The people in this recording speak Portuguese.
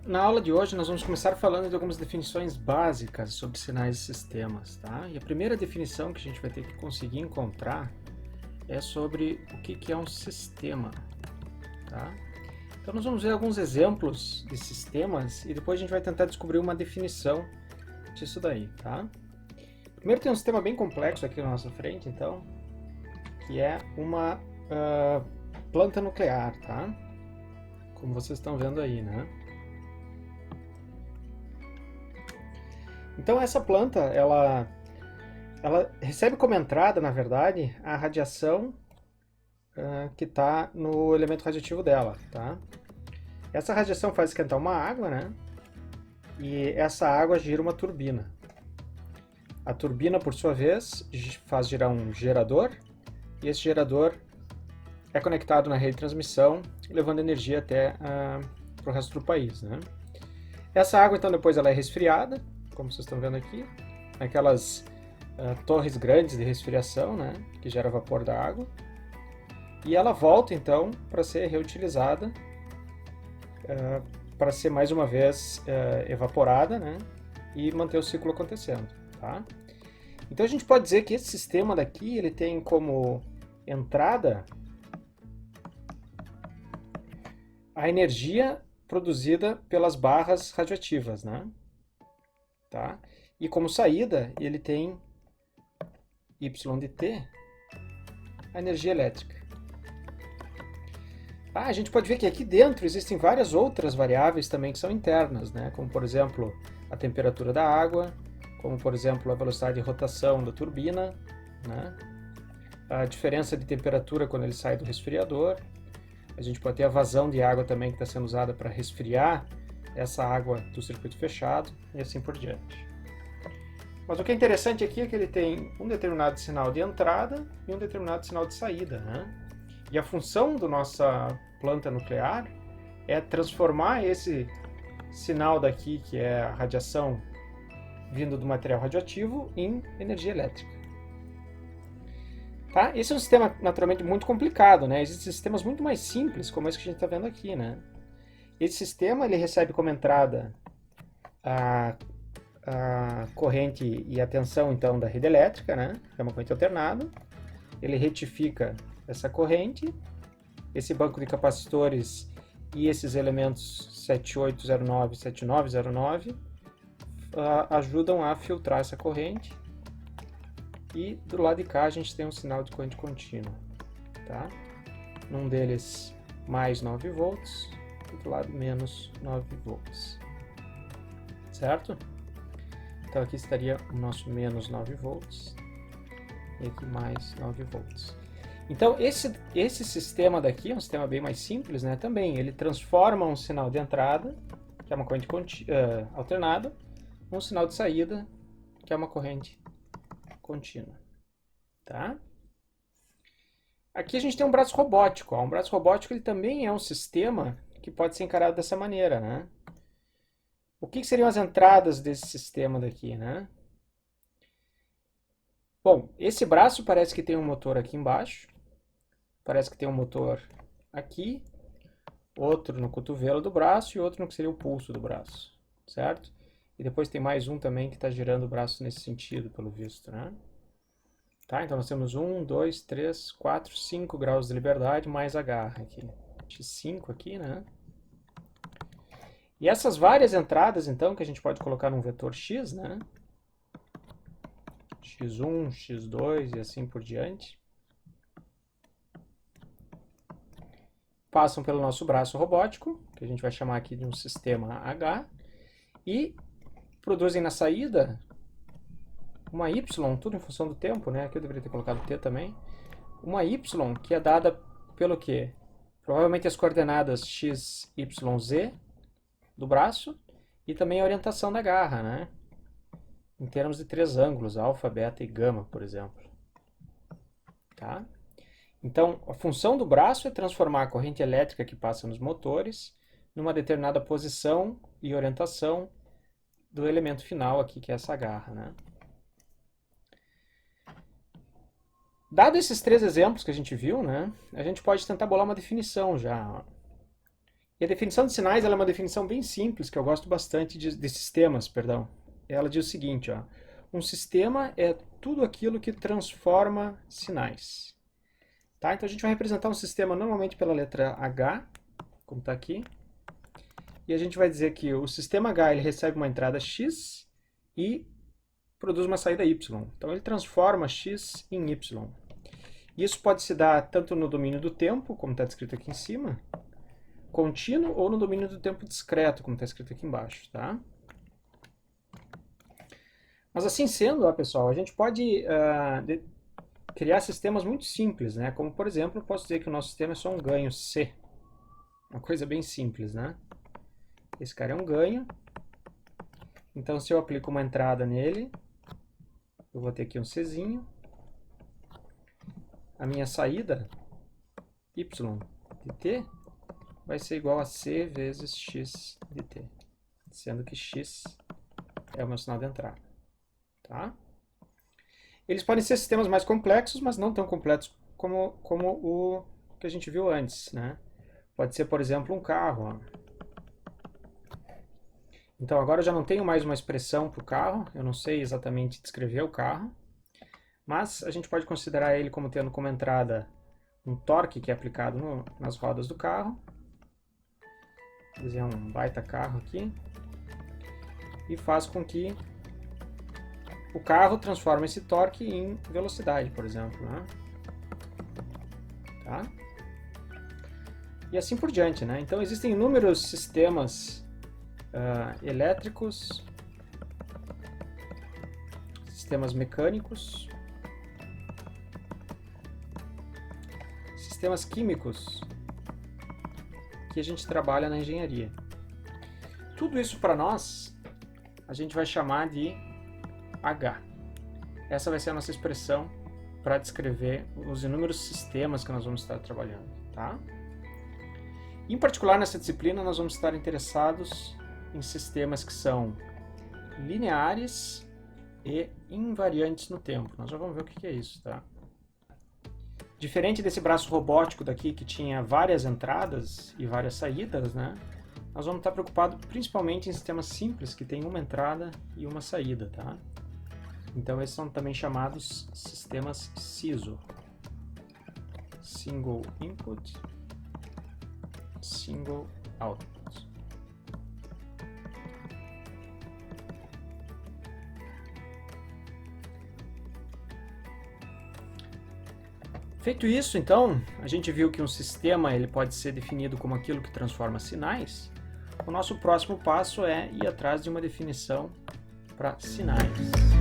Na aula de hoje nós vamos começar falando de algumas definições básicas sobre sinais e sistemas, tá? E a primeira definição que a gente vai ter que conseguir encontrar é sobre o que é um sistema, tá? Então nós vamos ver alguns exemplos de sistemas e depois a gente vai tentar descobrir uma definição disso daí, tá? Primeiro tem um sistema bem complexo aqui na nossa frente, então, que é uma planta nuclear, tá? Como vocês estão vendo aí, né? Então essa planta, ela recebe como entrada, na verdade, a radiação que está no elemento radioativo dela, tá? Essa radiação faz esquentar uma água, né? E essa água gira uma turbina. A turbina, por sua vez, faz girar um gerador, e esse gerador é conectado na rede de transmissão, levando energia até para o resto do país, né? Essa água, então, depois ela é resfriada, como vocês estão vendo aqui, naquelas torres grandes de resfriação, né, que gera vapor da água, e ela volta então para ser reutilizada, para ser mais uma vez evaporada, né, e manter o ciclo acontecendo, tá? Então a gente pode dizer que esse sistema daqui ele tem como entrada a energia produzida pelas barras radioativas, né? Tá? E como saída, ele tem Y de T, a energia elétrica. A gente pode ver que aqui dentro existem várias outras variáveis também que são internas, né? Como por exemplo a temperatura da água, como por exemplo a velocidade de rotação da turbina, né? A diferença de temperatura quando ele sai do resfriador. A gente pode ter a vazão de água também que está sendo usada para resfriar essa água do circuito fechado e assim por diante. Mas o que é interessante aqui é que ele tem um determinado sinal de entrada e um determinado sinal de saída, né? E a função da nossa planta nuclear é transformar esse sinal daqui, que é a radiação vindo do material radioativo, em energia elétrica. Tá? Esse é um sistema naturalmente muito complicado, né? Existem sistemas muito mais simples, como esse que a gente está vendo aqui, né? Esse sistema ele recebe como entrada a corrente e a tensão então da rede elétrica, né? É uma corrente alternada. Ele retifica essa corrente, esse banco de capacitores e esses elementos 7809 e 7909 ajudam a filtrar essa corrente. E do lado de cá a gente tem um sinal de corrente contínua, tá? Num deles mais 9 volts, do outro lado menos 9 volts, certo? Então aqui estaria o nosso menos 9 volts e aqui mais 9 volts. Então esse sistema daqui é um sistema bem mais simples, né? Também ele transforma um sinal de entrada, que é uma corrente alternada, num sinal de saída, que é uma corrente contínua, tá? Aqui a gente tem um braço robótico. Um braço robótico ele também é um sistema que pode ser encarado dessa maneira, né? O que seriam as entradas desse sistema daqui, né? Bom, esse braço parece que tem um motor aqui embaixo, parece que tem um motor aqui, outro no cotovelo do braço e outro no que seria o pulso do braço, certo? E depois tem mais um também que está girando o braço nesse sentido, pelo visto, né? Tá, então nós temos 1, 2, 3, 4, 5 graus de liberdade mais a garra aqui. X5 aqui, né? E essas várias entradas, então, que a gente pode colocar num vetor x, né? x1, x2 e assim por diante, passam pelo nosso braço robótico, que a gente vai chamar aqui de um sistema H, e produzem na saída uma y, tudo em função do tempo, né? Aqui eu deveria ter colocado t também. Uma y que é dada pelo quê? Provavelmente as coordenadas x, y, z do braço e também a orientação da garra, né? Em termos de três ângulos, alfa, beta e gama, por exemplo. Tá? Então, a função do braço é transformar a corrente elétrica que passa nos motores numa determinada posição e orientação do elemento final aqui, que é essa garra, né? Dado esses três exemplos que a gente viu, né, a gente pode tentar bolar uma definição já. E a definição de sinais ela é uma definição bem simples, que eu gosto bastante de sistemas, perdão. Ela diz o seguinte, ó, um sistema é tudo aquilo que transforma sinais. Tá? Então a gente vai representar um sistema normalmente pela letra H, como está aqui. E a gente vai dizer que o sistema H ele recebe uma entrada X e produz uma saída Y. Então ele transforma X em Y. Isso pode se dar tanto no domínio do tempo, como está descrito aqui em cima, contínuo, ou no domínio do tempo discreto, como está escrito aqui embaixo. Tá? Mas assim sendo, ó, pessoal, a gente pode criar sistemas muito simples, né? Como, por exemplo, eu posso dizer que o nosso sistema é só um ganho C. Uma coisa bem simples, né? Esse cara é um ganho. Então, se eu aplico uma entrada nele, eu vou ter aqui um Czinho. A minha saída, y de t, vai ser igual a c vezes x de t, sendo que x é o meu sinal de entrada. Tá? Eles podem ser sistemas mais complexos, mas não tão complexos como o que a gente viu antes. Né? Pode ser, por exemplo, um carro. Ó. Então agora eu já não tenho mais uma expressão para o carro, eu não sei exatamente descrever o carro, mas a gente pode considerar ele como tendo como entrada um torque que é aplicado nas rodas do carro. Vou dizer um baita carro aqui. E faz com que o carro transforme esse torque em velocidade, por exemplo. Né? Tá? E assim por diante. Né? Então existem inúmeros sistemas elétricos, sistemas mecânicos, sistemas químicos que a gente trabalha na engenharia. Tudo isso para nós a gente vai chamar de H. Essa vai ser a nossa expressão para descrever os inúmeros sistemas que nós vamos estar trabalhando. Tá? Em particular nessa disciplina nós vamos estar interessados em sistemas que são lineares e invariantes no tempo. Nós já vamos ver o que é isso, tá? Diferente desse braço robótico daqui que tinha várias entradas e várias saídas, né? Nós vamos estar preocupados principalmente em sistemas simples que tem uma entrada e uma saída, tá? Então esses são também chamados sistemas SISO. Single Input, Single Output. Feito isso, então, a gente viu que um sistema ele pode ser definido como aquilo que transforma sinais. O nosso próximo passo é ir atrás de uma definição para sinais.